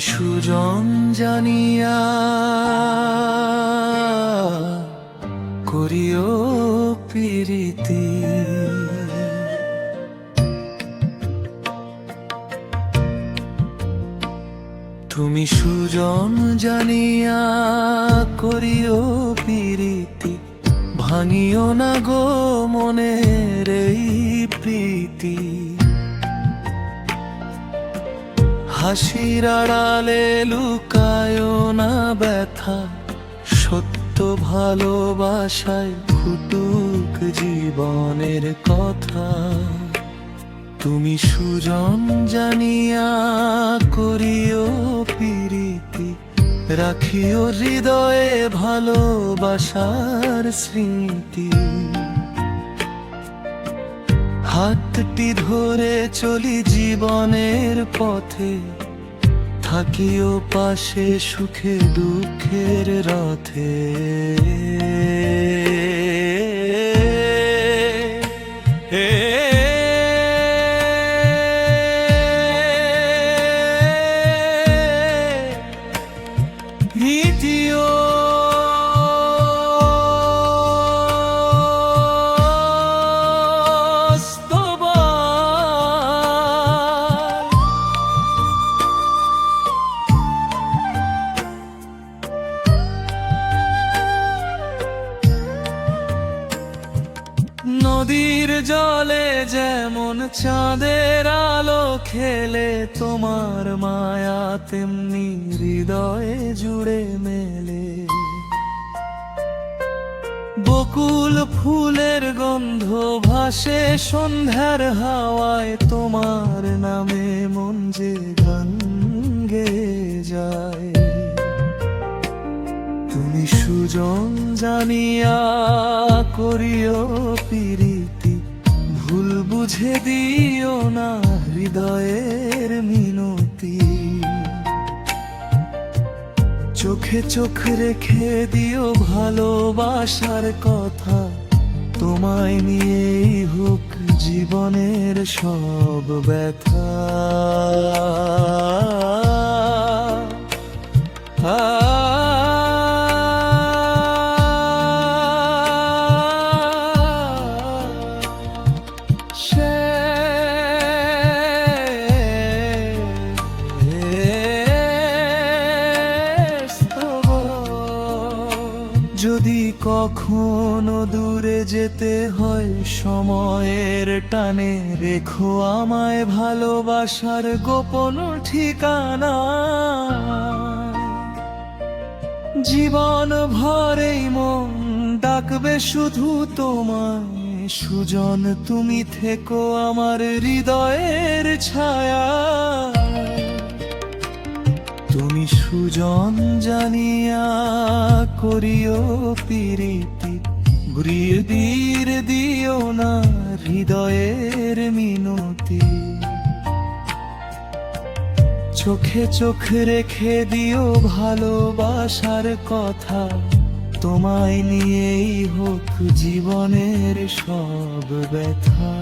সুজন জানিয়া করিও প্রীতি, তুমি সুজন জানিয়া করিও প্রীতি, ভাঙিও না গো মনের এই প্রীতি। হাসির আড়ালে লুকায়ও না ব্যথা, সত্য ভালোবাসায় ফুটুক জীবনের কথা। তুমি সুজন জানিয়া করিও প্রীতি, রাখিও হৃদয়ে ভালোবাসার স্মৃতি। হাতটি ধরে চলি জীবনের পথে, থাকিও পাশে সুখে দুঃখের রথে। নদীর জলে যেমন চাঁদের আলো খেলে, তোমার মায়া তেমনি হৃদয়ে জুড়ে মেলে। বকুল ফুলের গন্ধ ভাসে সন্ধ্যার হাওয়ায়, তোমার নামে মন যে গান গেয়ে যায়। তুমি সুজন জানিয়া করিও প্রীতি, ভুল বুঝে দিও না হৃদয়ের মিনতি। চোখে চোখ রেখে দিও ভালোবাসার কথা, তোমায় নিয়েই হোক জীবনের সব ব্যথা। যদি কখনো দূরে যেতে হয় সময়ের টানে, রেখো আমায় ভালোবাসার গোপন ঠিকানা। জীবন ভরেই মন ডাকবে শুধু তোমায়, সুজন তুমি থেকো আমার হৃদয়ের ছায়া। তুমি সুজন জানিয়া করিও প্রীতি, ঘুরিয়ে দিও না হৃদয়ের মিনতি। চোখে চোখ রেখে দিও ভালোবাসার কথা, তোমায় নিয়েই হোক জীবনের সব ব্যথা।